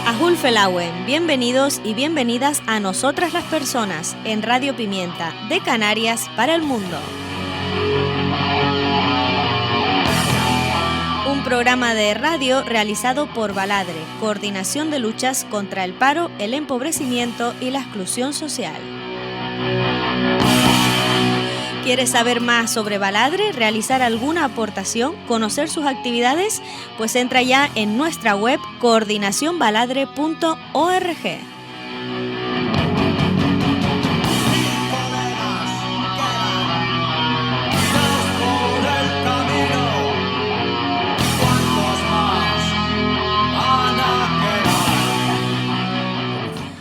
Ahul Felauen, bienvenidos y bienvenidas a Nosotras las Personas en Radio Pimienta, de Canarias para el mundo. Un programa de radio realizado por Baladre, Coordinación de Luchas contra el Paro, el Empobrecimiento y la Exclusión Social. ¿Quieres saber más sobre Baladre, realizar alguna aportación, conocer sus actividades? Pues entra ya en nuestra web coordinacionbaladre.org.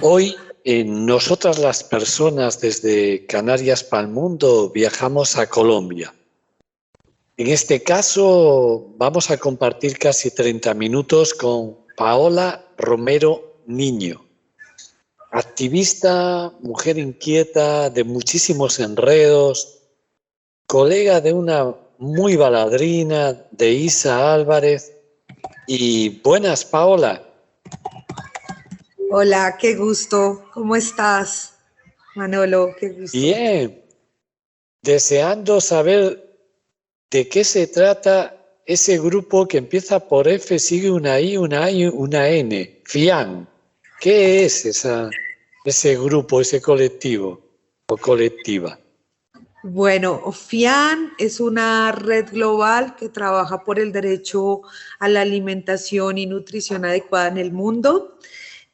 Hoy, nosotras las personas desde Canarias para el mundo viajamos a Colombia. En este caso vamos a compartir casi 30 minutos con Paola Romero Niño, activista, mujer inquieta, de muchísimos enredos, colega de una muy baladrina, de Isa Álvarez. Y buenas, Paola. Hola, qué gusto. ¿Cómo estás, Manolo? Qué gusto. Bien. Deseando saber de qué se trata ese grupo que empieza por F, sigue una I, una A y una N. FIAN. ¿Qué es ese grupo, ese colectivo o colectiva? Bueno, FIAN es una red global que trabaja por el derecho a la alimentación y nutrición adecuada en el mundo.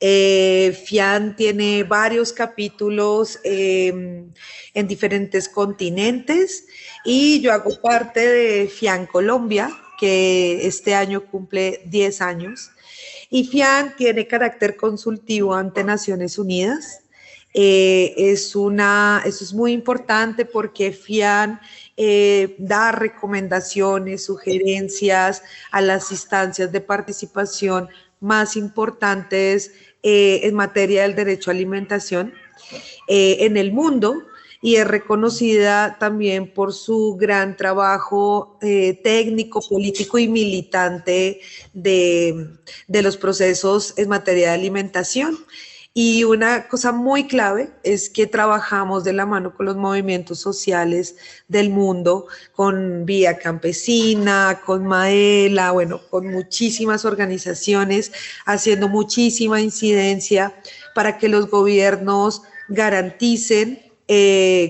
FIAN tiene varios capítulos en diferentes continentes y yo hago parte de FIAN Colombia, que este año cumple 10 años. Y FIAN tiene carácter consultivo ante Naciones Unidas. Eso es muy importante porque FIAN da recomendaciones, sugerencias a las instancias de participación más importantes en materia del derecho a alimentación en el mundo, y es reconocida también por su gran trabajo técnico, político y militante de los procesos en materia de alimentación. Y una cosa muy clave es que trabajamos de la mano con los movimientos sociales del mundo, con Vía Campesina, con Maela, bueno, con muchísimas organizaciones, haciendo muchísima incidencia para que los gobiernos garanticen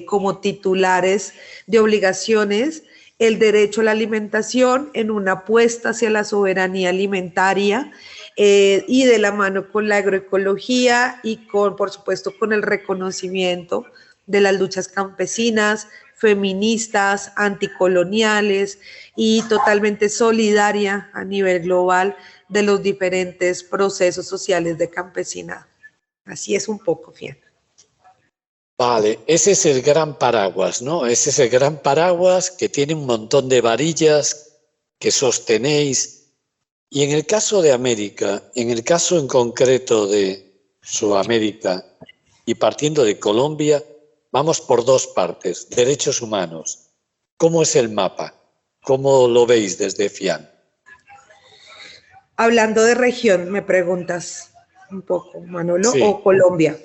como titulares de obligaciones el derecho a la alimentación en una apuesta hacia la soberanía alimentaria, y de la mano con la agroecología y por supuesto, con el reconocimiento de las luchas campesinas, feministas, anticoloniales y totalmente solidaria a nivel global de los diferentes procesos sociales de campesinado. Así es un poco, FIAN. Vale, ese es el gran paraguas, ¿no? Ese es el gran paraguas que tiene un montón de varillas que sostenéis. Y en el caso de América, en el caso en concreto de Sudamérica y partiendo de Colombia, vamos por dos partes, derechos humanos. ¿Cómo es el mapa? ¿Cómo lo veis desde FIAN? Hablando de región, me preguntas un poco, Manolo, sí. ¿O Colombia?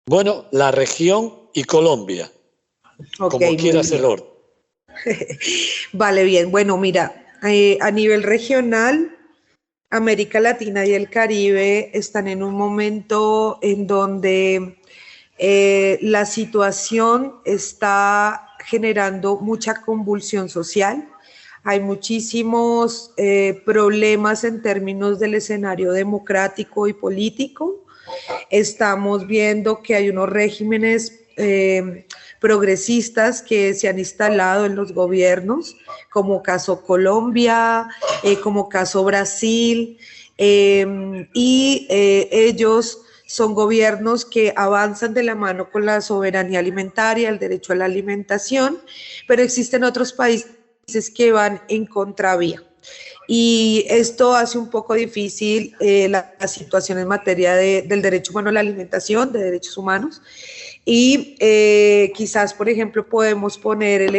Bueno, la región y Colombia, como quieras el orden. Vale, bien. Bueno, mira, a nivel regional, América Latina y el Caribe están en un momento en donde la situación está generando mucha convulsión social. Hay muchísimos problemas en términos del escenario democrático y político. Estamos viendo que hay unos regímenes progresistas que se han instalado en los gobiernos, como caso Colombia, como caso Brasil, y ellos son gobiernos que avanzan de la mano con la soberanía alimentaria, el derecho a la alimentación, pero existen otros países que van en contravía. Y esto hace un poco difícil la situación en materia del derecho humano a la alimentación, de derechos humanos. Y quizás, por ejemplo, podemos poner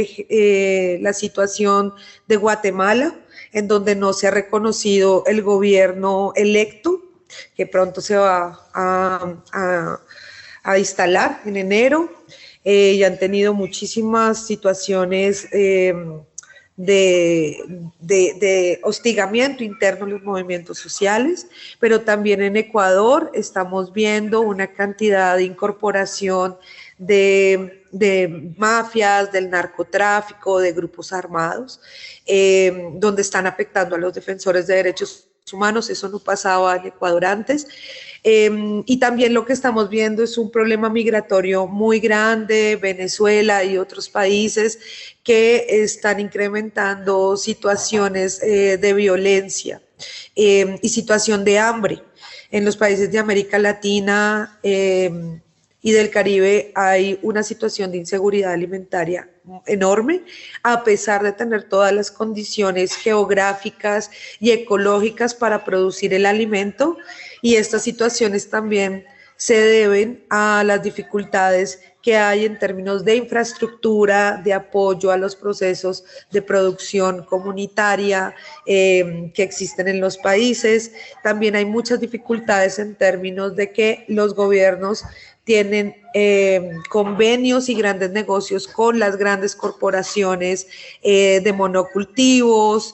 la situación de Guatemala, en donde no se ha reconocido el gobierno electo, que pronto se va a instalar en enero, y han tenido muchísimas situaciones de hostigamiento interno en los movimientos sociales, pero también en Ecuador estamos viendo una cantidad de incorporación de mafias, del narcotráfico, de grupos armados, donde están afectando a los defensores de derechos humanos. Eso no pasaba en Ecuador antes. Y también lo que estamos viendo es un problema migratorio muy grande, Venezuela y otros países que están incrementando situaciones de violencia y situación de hambre. En los países de América Latina y del Caribe hay una situación de inseguridad alimentaria enorme, a pesar de tener todas las condiciones geográficas y ecológicas para producir el alimento, y estas situaciones también se deben a las dificultades que hay en términos de infraestructura, de apoyo a los procesos de producción comunitaria que existen en los países. También hay muchas dificultades en términos de que los gobiernos tienen convenios y grandes negocios con las grandes corporaciones de monocultivos,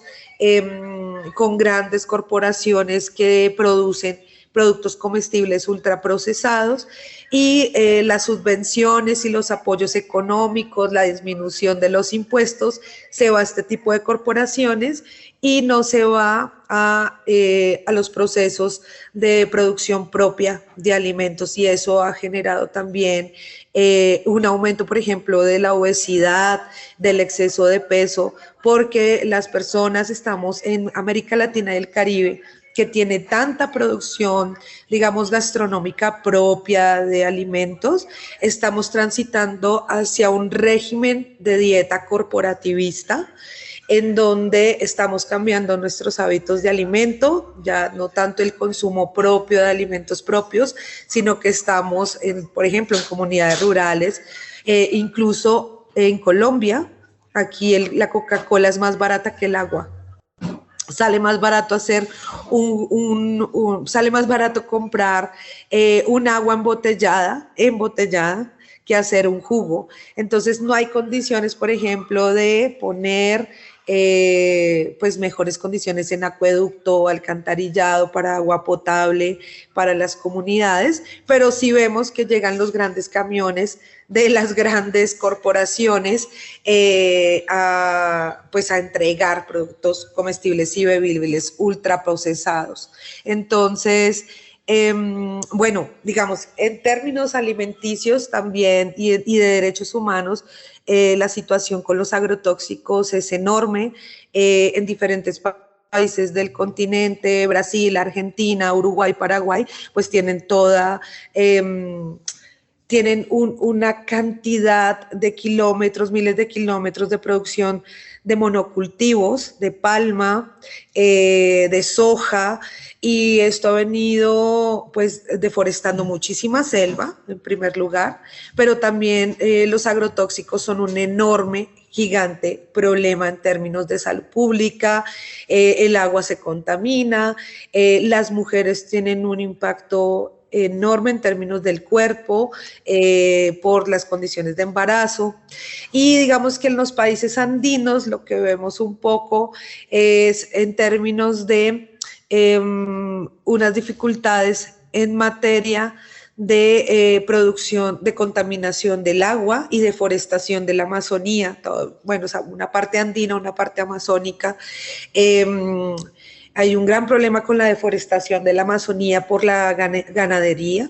con grandes corporaciones que producen productos comestibles ultraprocesados, y las subvenciones y los apoyos económicos, la disminución de los impuestos, se va a este tipo de corporaciones y no se va a los procesos de producción propia de alimentos, y eso ha generado también un aumento, por ejemplo, de la obesidad, del exceso de peso, porque las personas estamos en América Latina y el Caribe, que tiene tanta producción, digamos, gastronómica propia de alimentos, estamos transitando hacia un régimen de dieta corporativista, en donde estamos cambiando nuestros hábitos de alimento, ya no tanto el consumo propio de alimentos propios, sino que estamos, por ejemplo, en comunidades rurales, incluso en Colombia, aquí la Coca-Cola es más barata que el agua. Sale más barato hacer sale más barato comprar un agua embotellada, que hacer un jugo. Entonces no hay condiciones, por ejemplo, de poner pues mejores condiciones en acueducto, alcantarillado para agua potable para las comunidades, pero sí vemos que llegan los grandes camiones de las grandes corporaciones a entregar productos comestibles y bebibles ultraprocesados. Entonces, bueno, digamos, en términos alimenticios también y de derechos humanos, la situación con los agrotóxicos es enorme en diferentes países del continente. Brasil, Argentina, Uruguay, Paraguay, pues tienen tienen una cantidad de kilómetros, miles de kilómetros de producción de monocultivos, de palma, de soja, y esto ha venido pues deforestando muchísima selva, en primer lugar, pero también los agrotóxicos son un enorme, gigante problema en términos de salud pública. El agua se contamina, las mujeres tienen un impacto enorme en términos del cuerpo por las condiciones de embarazo, y digamos que en los países andinos lo que vemos un poco es en términos de unas dificultades en materia de producción, de contaminación del agua y deforestación de la Amazonía, bueno, o sea, una parte andina, una parte amazónica. Hay un gran problema con la deforestación de la Amazonía por la ganadería.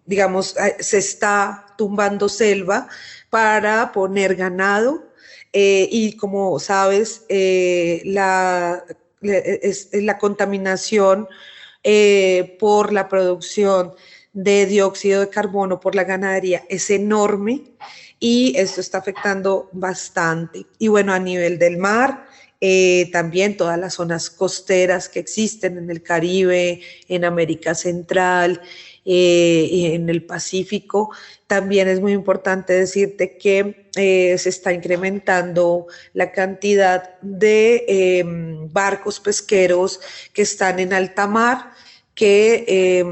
Digamos, se está tumbando selva para poner ganado, y como sabes, la contaminación por la producción de dióxido de carbono por la ganadería es enorme, y esto está afectando bastante. Y bueno, a nivel del mar, también todas las zonas costeras que existen en el Caribe, en América Central, y en el Pacífico. También es muy importante decirte que se está incrementando la cantidad de barcos pesqueros que están en alta mar, que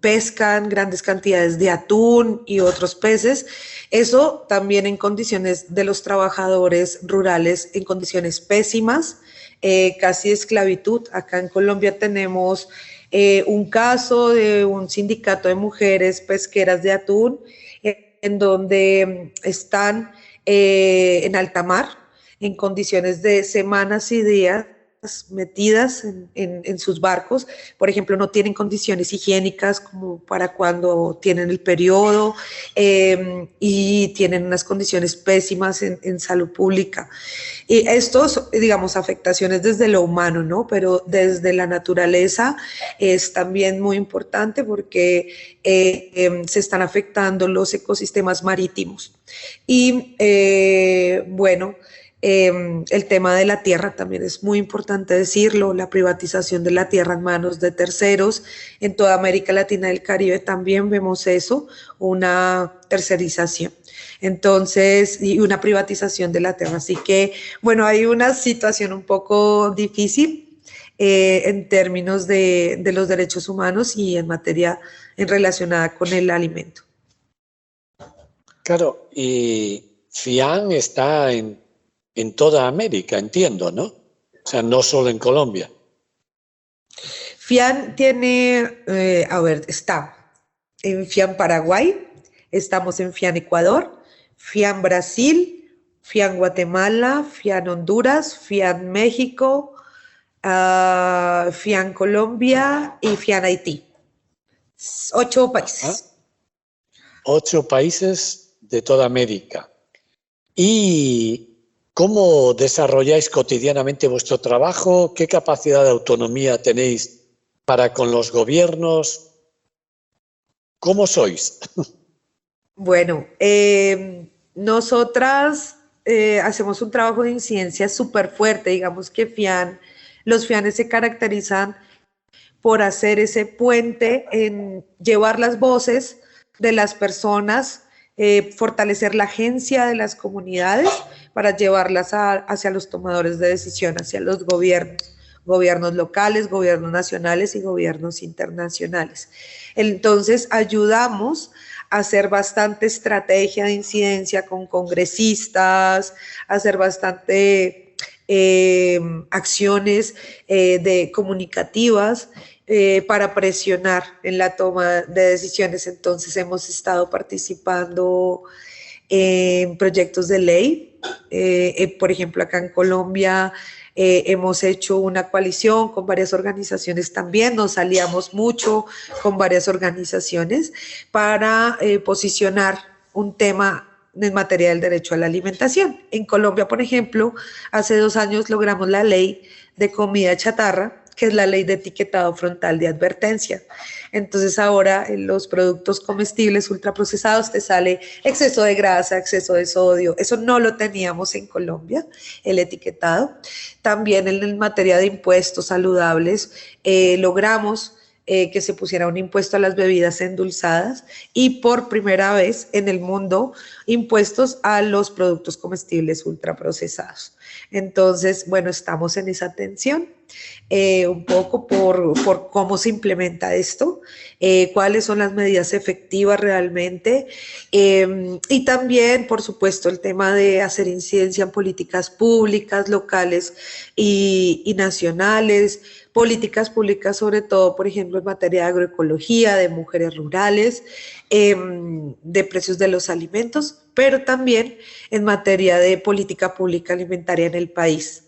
pescan grandes cantidades de atún y otros peces. Eso también en condiciones de los trabajadores rurales, en condiciones pésimas, casi de esclavitud. Acá en Colombia tenemos un caso de un sindicato de mujeres pesqueras de atún en donde están en alta mar, en condiciones de semanas y días metidas en sus barcos. Por ejemplo, no tienen condiciones higiénicas como para cuando tienen el periodo, y tienen unas condiciones pésimas en salud pública. Y estos, digamos, afectaciones desde lo humano, ¿no? Pero desde la naturaleza es también muy importante porque se están afectando los ecosistemas marítimos. Y bueno, el tema de la tierra también es muy importante decirlo, la privatización de la tierra en manos de terceros. En toda América Latina y el Caribe también vemos eso, una tercerización. Entonces, y una privatización de la tierra. Así que, bueno, hay una situación un poco difícil en términos de los derechos humanos y en materia relacionada con el alimento. Claro, y FIAN está en toda América, entiendo, ¿no? O sea, no solo en Colombia. FIAN tiene, está en FIAN Paraguay, estamos en FIAN Ecuador, FIAN Brasil, FIAN Guatemala, FIAN Honduras, FIAN México, FIAN Colombia y FIAN Haití. 8 países. 8 países de toda América. ¿Y cómo desarrolláis cotidianamente vuestro trabajo? ¿Qué capacidad de autonomía tenéis para con los gobiernos? ¿Cómo sois? Bueno, nosotras hacemos un trabajo de incidencia súper fuerte. Digamos que los FIANes se caracterizan por hacer ese puente en llevar las voces de las personas, fortalecer la agencia de las comunidades para llevarlas hacia los tomadores de decisión, hacia los gobiernos locales, gobiernos nacionales y gobiernos internacionales. Entonces, ayudamos a hacer bastante estrategia de incidencia con congresistas, a hacer bastante acciones comunicativas para presionar en la toma de decisiones. Entonces hemos estado participando en proyectos de ley. Por ejemplo, acá en Colombia hemos hecho una coalición con varias organizaciones también, nos aliamos mucho con varias organizaciones para posicionar un tema en materia del derecho a la alimentación. En Colombia, por ejemplo, hace 2 años logramos la ley de comida chatarra, que es la ley de etiquetado frontal de advertencia. Entonces ahora en los productos comestibles ultraprocesados te sale exceso de grasa, exceso de sodio. Eso no lo teníamos en Colombia, el etiquetado. También en materia de impuestos saludables logramos que se pusiera un impuesto a las bebidas endulzadas y por primera vez en el mundo impuestos a los productos comestibles ultraprocesados. Entonces, bueno, estamos en esa tensión, un poco por cómo se implementa esto, cuáles son las medidas efectivas realmente, y también, por supuesto, el tema de hacer incidencia en políticas públicas, locales y nacionales, políticas públicas sobre todo, por ejemplo, en materia de agroecología, de mujeres rurales, de precios de los alimentos, pero también en materia de política pública alimentaria en el país.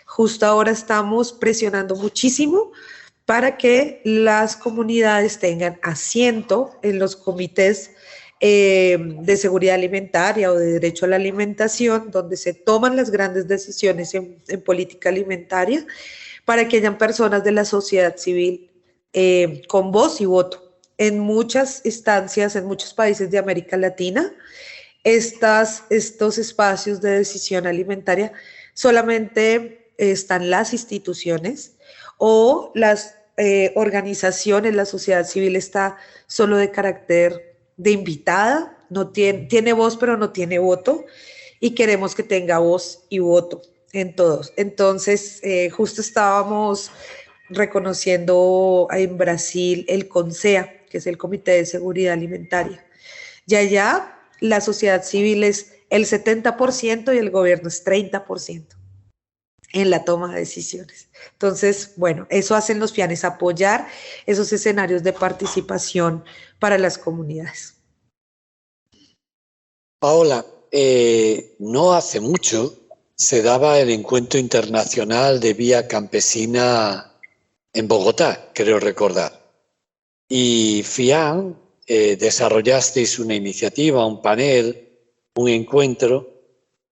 Justo ahora estamos presionando muchísimo para que las comunidades tengan asiento en los comités de seguridad alimentaria o de derecho a la alimentación, donde se toman las grandes decisiones en política alimentaria, para que hayan personas de la sociedad civil con voz y voto. En muchas instancias, en muchos países de América Latina, estos espacios de decisión alimentaria solamente están las instituciones o las organizaciones, la sociedad civil está solo de carácter de invitada, no tiene voz pero no tiene voto, y queremos que tenga voz y voto en todos. Entonces, justo estábamos reconociendo en Brasil el CONSEA, que es el Comité de Seguridad Alimentaria. Y allá la sociedad civil es el 70% y el gobierno es 30% en la toma de decisiones. Entonces, bueno, eso hacen los FIANES, apoyar esos escenarios de participación para las comunidades. Paola, no hace mucho se daba el encuentro internacional de Vía Campesina en Bogotá, creo recordar. Y FIAN desarrollasteis una iniciativa, un panel, un encuentro,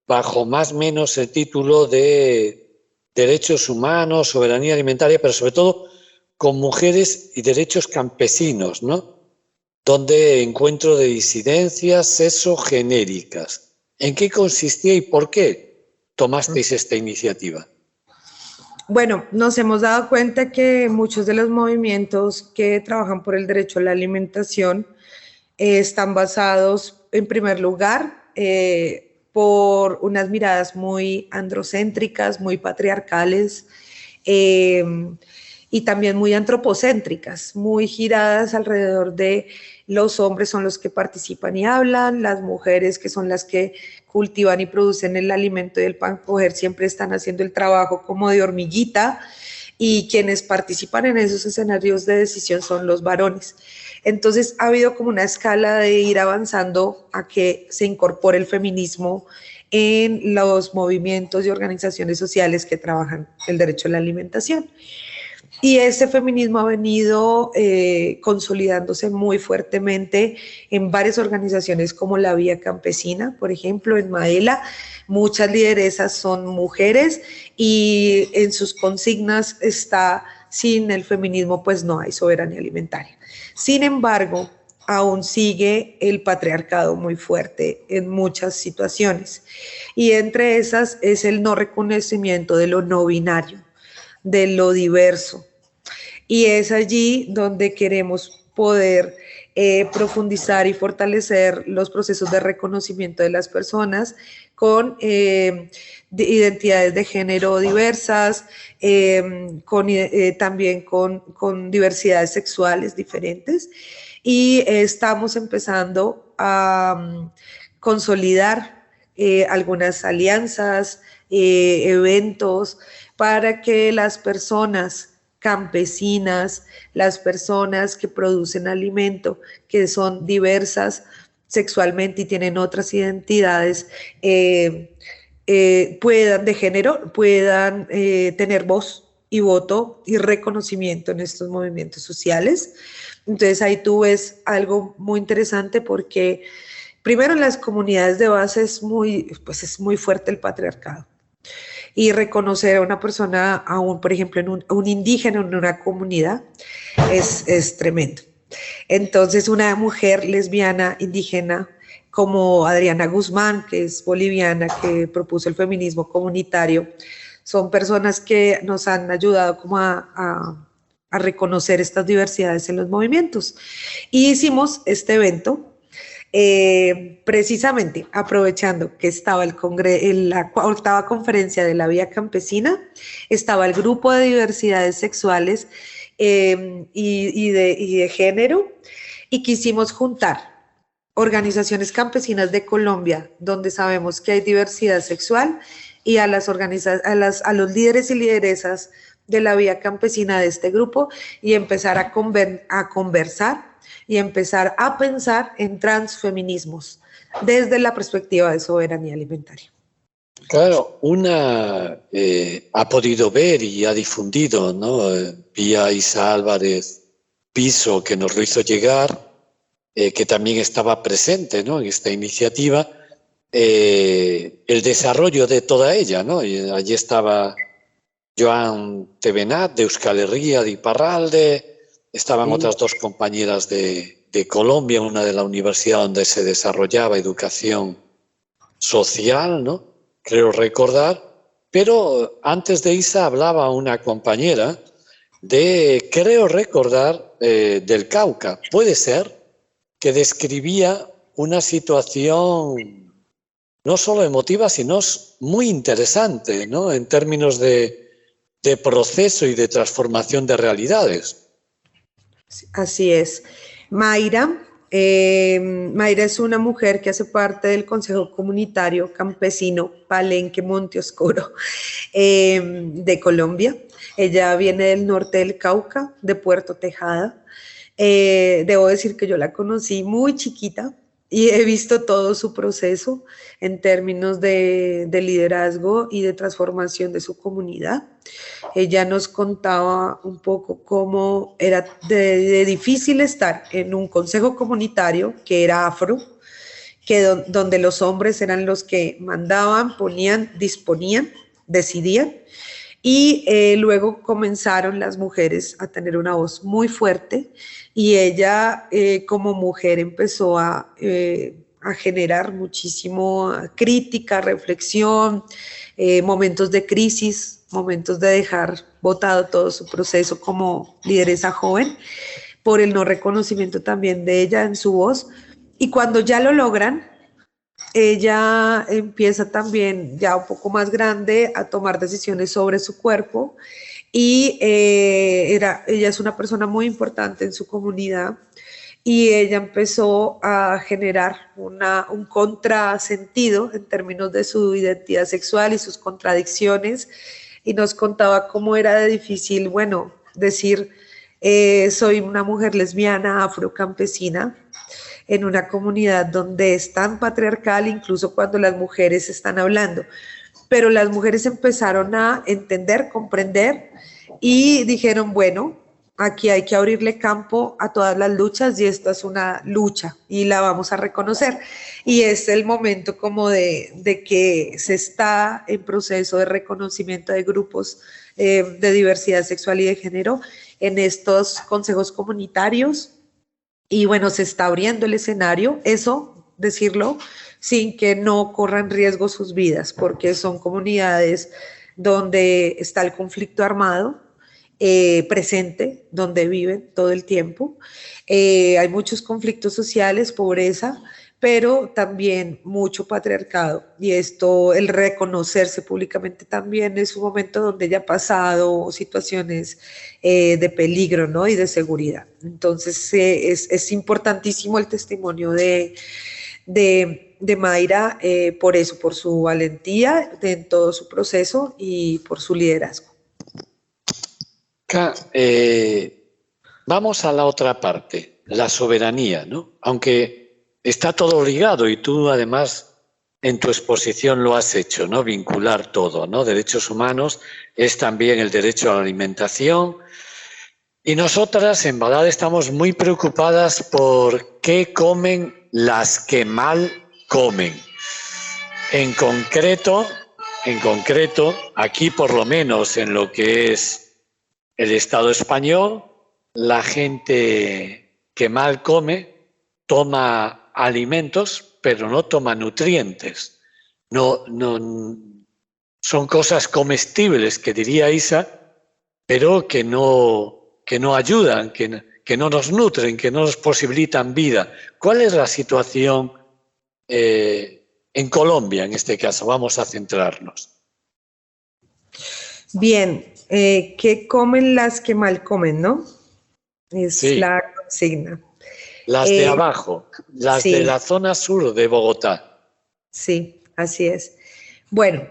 bajo más o menos el título de Derechos Humanos, Soberanía Alimentaria, pero sobre todo con mujeres y derechos campesinos, ¿no? Donde encuentro de disidencias sexogenéricas. ¿En qué consistía y por qué tomasteis esta iniciativa? Bueno, nos hemos dado cuenta que muchos de los movimientos que trabajan por el derecho a la alimentación están basados, en primer lugar, por unas miradas muy androcéntricas, muy patriarcales, y también muy antropocéntricas, muy giradas alrededor de los hombres son los que participan y hablan, las mujeres que son las que cultivan y producen el alimento y el pan coger siempre están haciendo el trabajo como de hormiguita, y quienes participan en esos escenarios de decisión son los varones. Entonces ha habido como una escala de ir avanzando a que se incorpore el feminismo en los movimientos y organizaciones sociales que trabajan el derecho a la alimentación. Y ese feminismo ha venido consolidándose muy fuertemente en varias organizaciones como la Vía Campesina, por ejemplo, en Maela. Muchas lideresas son mujeres y en sus consignas está: sin el feminismo pues no hay soberanía alimentaria. Sin embargo, aún sigue el patriarcado muy fuerte en muchas situaciones, y entre esas es el no reconocimiento de lo no binario, de lo diverso. Y es allí donde queremos poder profundizar y fortalecer los procesos de reconocimiento de las personas con identidades de género diversas, también con diversidades sexuales diferentes. Y estamos empezando a consolidar algunas alianzas, eventos, para que las personas campesinas, las personas que producen alimento, que son diversas sexualmente y tienen otras identidades de género, puedan tener voz y voto y reconocimiento en estos movimientos sociales. Entonces ahí tú ves algo muy interesante, porque primero en las comunidades de base es muy fuerte el patriarcado. Y reconocer a una persona, por ejemplo, un indígena en una comunidad es tremendo. Entonces, una mujer lesbiana indígena como Adriana Guzmán, que es boliviana, que propuso el feminismo comunitario, son personas que nos han ayudado como a reconocer estas diversidades en los movimientos. Y hicimos este evento precisamente aprovechando que estaba la octava conferencia de la Vía Campesina, estaba el grupo de diversidades sexuales y de género, y quisimos juntar organizaciones campesinas de Colombia, donde sabemos que hay diversidad sexual, y a los líderes y lideresas de la Vía Campesina de este grupo, y empezar a conversar y empezar a pensar en transfeminismos desde la perspectiva de soberanía alimentaria. Claro, una ha podido ver y ha difundido, ¿no? Vía Isa Álvarez Piso, que nos lo hizo llegar, que también estaba presente, ¿no?, en esta iniciativa, el desarrollo de toda ella, ¿no? Y allí estaba Joan Tevenat, de Euskal Herria, de Iparralde. Estaban otras dos compañeras de Colombia, una de la universidad donde se desarrollaba educación social, ¿no? Creo recordar, pero antes de Isa hablaba una compañera de, creo recordar, del Cauca. Puede ser que describía una situación no solo emotiva, sino muy interesante, ¿no? En términos de proceso y de transformación de realidades. Así es. Mayra es una mujer que hace parte del Consejo Comunitario Campesino Palenque Monte Oscuro de Colombia. Ella viene del norte del Cauca, de Puerto Tejada. Debo decir que yo la conocí muy chiquita y he visto todo su proceso en términos de liderazgo y de transformación de su comunidad. Ella nos contaba un poco cómo era de difícil estar en un consejo comunitario que era afro, donde los hombres eran los que mandaban, ponían, disponían, decidían. Y luego comenzaron las mujeres a tener una voz muy fuerte y ella como mujer empezó a generar muchísimo crítica, reflexión, momentos de crisis, momentos de dejar botado todo su proceso como lideresa joven por el no reconocimiento también de ella en su voz. Y cuando ya lo logran, ella empieza también ya un poco más grande a tomar decisiones sobre su cuerpo y ella es una persona muy importante en su comunidad y ella empezó a generar un contrasentido en términos de su identidad sexual y sus contradicciones y nos contaba cómo era de difícil, bueno, decir soy una mujer lesbiana afrocampesina en una comunidad donde es tan patriarcal, incluso cuando las mujeres están hablando. Pero las mujeres empezaron a entender, comprender y dijeron, bueno, aquí hay que abrirle campo a todas las luchas y esta es una lucha y la vamos a reconocer. Y es el momento como de que se está en proceso de reconocimiento de grupos de diversidad sexual y de género en estos consejos comunitarios. Y bueno, se está abriendo el escenario, eso, decirlo, sin que no corran riesgo sus vidas, porque son comunidades donde está el conflicto armado presente, donde viven todo el tiempo. Hay muchos conflictos sociales, pobreza, pero también mucho patriarcado. Y esto, el reconocerse públicamente también es un momento donde ya ha pasado situaciones de peligro, ¿no? Y de seguridad. Entonces, es importantísimo el testimonio de Mayra por eso, por su valentía en todo su proceso y por su liderazgo. Vamos a la otra parte, la soberanía, ¿no? Aunque está todo ligado y tú además en tu exposición lo has hecho, ¿no? Vincular todo, ¿no? Derechos humanos es también el derecho a la alimentación. Y nosotras en Balada estamos muy preocupadas por qué comen las que mal comen. En concreto, aquí por lo menos en lo que es el Estado español, la gente que mal come toma alimentos, pero no toma nutrientes. No, son cosas comestibles, que diría Isa, pero que no ayudan, que no nos nutren, que no nos posibilitan vida. ¿Cuál es la situación en Colombia, en este caso? Vamos a centrarnos. Bien, ¿qué comen las que mal comen, no? Es sí. La consigna. Las de abajo, las sí. De la zona sur de Bogotá. Sí, así es. Bueno,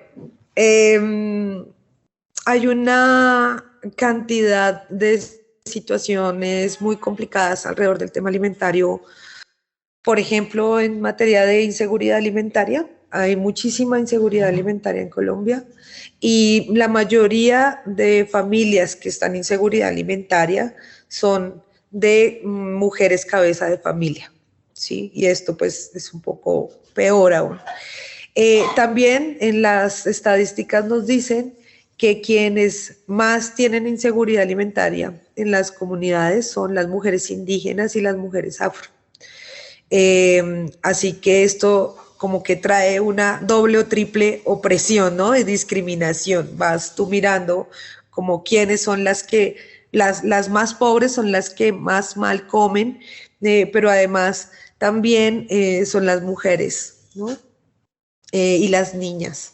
hay una cantidad de situaciones muy complicadas alrededor del tema alimentario. Por ejemplo, en materia de inseguridad alimentaria, hay muchísima inseguridad alimentaria en Colombia y la mayoría de familias que están en inseguridad alimentaria son de mujeres cabeza de familia, ¿sí? Y esto pues es un poco peor aún. También en las estadísticas nos dicen que quienes más tienen inseguridad alimentaria en las comunidades son las mujeres indígenas y las mujeres afro. Así que esto como que trae una doble o triple opresión, ¿no? De discriminación. Vas tú mirando como quiénes son las más pobres son las que más mal comen, pero además también son las mujeres, ¿no? Y las niñas.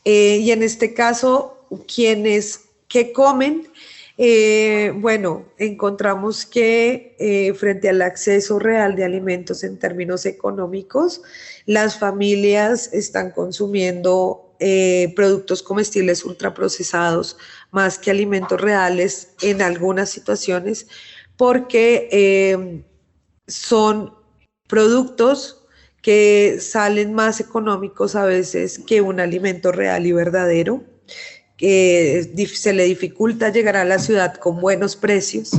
Y en este caso, quienes que comen, bueno, encontramos que frente al acceso real de alimentos en términos económicos, las familias están consumiendo productos comestibles ultraprocesados más que alimentos reales en algunas situaciones, porque son productos que salen más económicos a veces que un alimento real y verdadero, que se le dificulta llegar a la ciudad con buenos precios.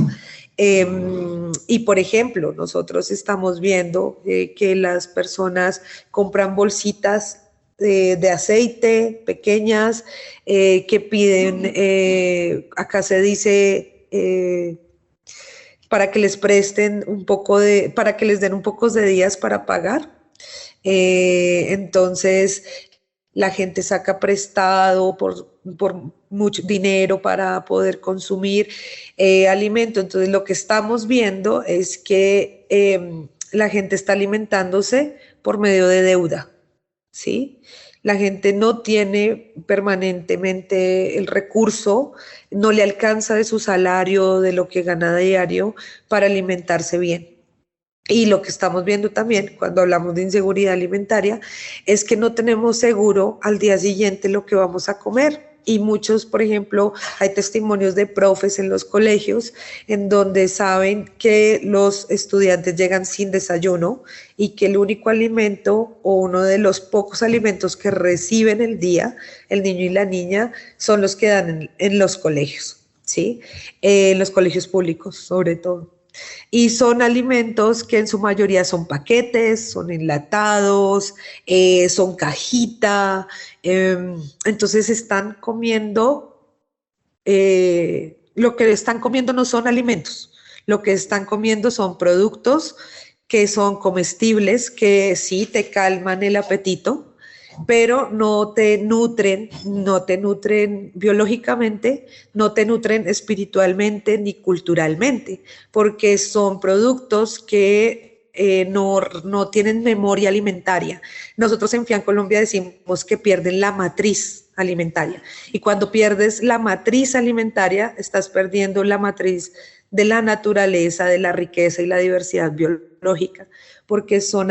Y por ejemplo, nosotros estamos viendo que las personas compran bolsitas de aceite pequeñas que piden, acá se dice, para que les presten para que les den un poco de días para pagar. Entonces, la gente saca prestado por mucho dinero para poder consumir alimento. Entonces, lo que estamos viendo es que la gente está alimentándose por medio de deuda, ¿sí? La gente no tiene permanentemente el recurso, no le alcanza de su salario, de lo que gana diario, para alimentarse bien. Y lo que estamos viendo también cuando hablamos de inseguridad alimentaria es que no tenemos seguro al día siguiente lo que vamos a comer. Y muchos, por ejemplo, hay testimonios de profes en los colegios en donde saben que los estudiantes llegan sin desayuno y que el único alimento o uno de los pocos alimentos que reciben el día, el niño y la niña, son los que dan en los colegios, ¿sí? En los colegios públicos, sobre todo. Y son alimentos que en su mayoría son paquetes, son enlatados, son cajita, entonces están comiendo, lo que están comiendo no son alimentos, lo que están comiendo son productos que son comestibles, que sí te calman el apetito, pero no te nutren biológicamente, no te nutren espiritualmente ni culturalmente, porque son productos que no tienen memoria alimentaria. Nosotros en FIAN Colombia decimos que pierden la matriz alimentaria, y cuando pierdes la matriz alimentaria, estás perdiendo la matriz de la naturaleza, de la riqueza y la diversidad biológica, porque son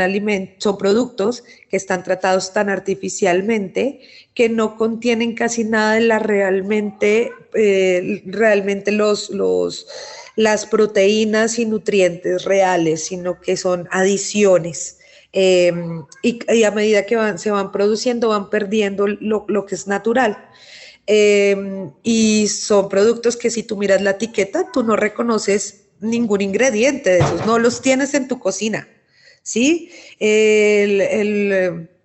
productos que están tratados tan artificialmente que no contienen casi nada de realmente las proteínas y nutrientes reales, sino que son adiciones. Y a medida que se van produciendo, van perdiendo lo que es natural. Y son productos que si tú miras la etiqueta, tú no reconoces ningún ingrediente de esos, no los tienes en tu cocina, ¿sí?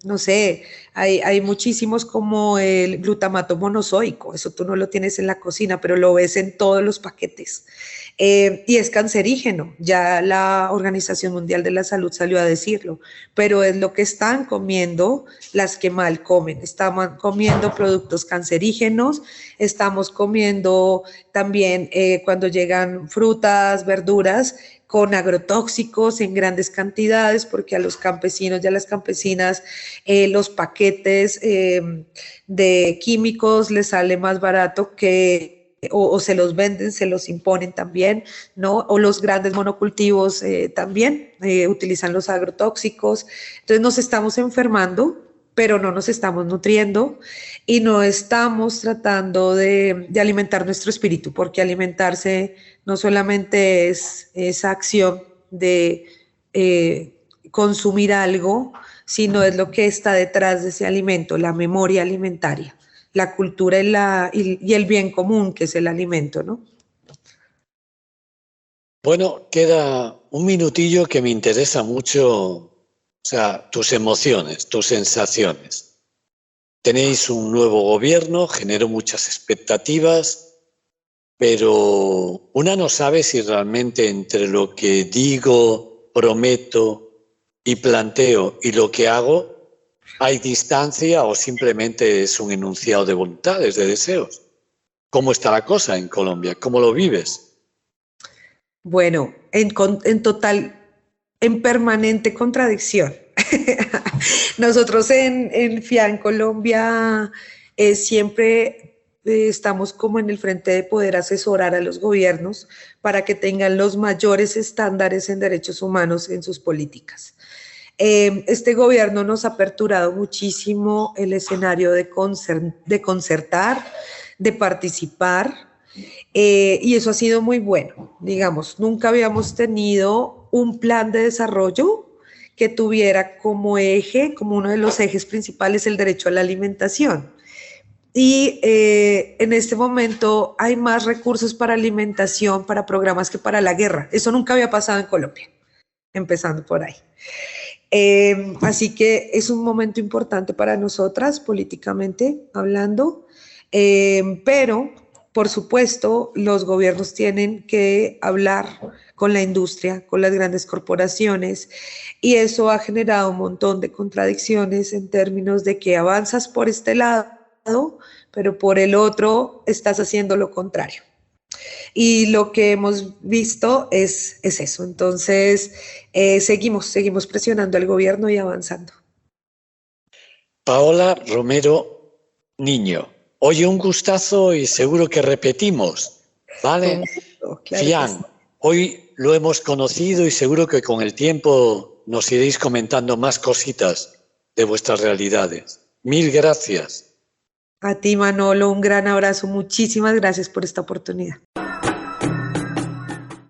No sé, hay muchísimos como el glutamato monosódico, eso tú no lo tienes en la cocina, pero lo ves en todos los paquetes. Y es cancerígeno, ya la Organización Mundial de la Salud salió a decirlo, pero es lo que están comiendo las que mal comen. Estamos comiendo productos cancerígenos, estamos comiendo también cuando llegan frutas, verduras, con agrotóxicos en grandes cantidades, porque a los campesinos y a las campesinas los paquetes de químicos les sale más barato o se los venden, se los imponen también, ¿no? O los grandes monocultivos también utilizan los agrotóxicos. Entonces nos estamos enfermando, pero no nos estamos nutriendo y no estamos tratando de alimentar nuestro espíritu, porque alimentarse no solamente es esa acción de consumir algo, sino es lo que está detrás de ese alimento, la memoria alimentaria, la cultura y el bien común que es el alimento, ¿no? Bueno, queda un minutillo que me interesa mucho, o sea, tus emociones, tus sensaciones. Tenéis un nuevo gobierno, generó muchas expectativas, pero una no sabe si realmente entre lo que digo, prometo y planteo y lo que hago, ¿Hay distancia o simplemente es un enunciado de voluntades, de deseos? ¿Cómo está la cosa en Colombia? ¿Cómo lo vives? Bueno, en permanente contradicción. Nosotros en FIAN Colombia siempre estamos como en el frente de poder asesorar a los gobiernos para que tengan los mayores estándares en derechos humanos en sus políticas. Este gobierno nos ha aperturado muchísimo el escenario de concertar, de participar, y eso ha sido muy bueno. Digamos, nunca habíamos tenido un plan de desarrollo que tuviera como eje, como uno de los ejes principales, el derecho a la alimentación. Y en este momento hay más recursos para alimentación, para programas que para la guerra. Eso nunca había pasado en Colombia, empezando por ahí. Así que es un momento importante para nosotras, políticamente hablando, pero por supuesto los gobiernos tienen que hablar con la industria, con las grandes corporaciones, y eso ha generado un montón de contradicciones en términos de que avanzas por este lado, pero por el otro estás haciendo lo contrario. Y lo que hemos visto es eso. Entonces, seguimos presionando al gobierno y avanzando. Paola Romero Niño. Oye, un gustazo y seguro que repetimos, ¿vale? Claro FIAN, sí. Hoy lo hemos conocido y seguro que con el tiempo nos iréis comentando más cositas de vuestras realidades. Mil gracias. A ti, Manolo, un gran abrazo. Muchísimas gracias por esta oportunidad.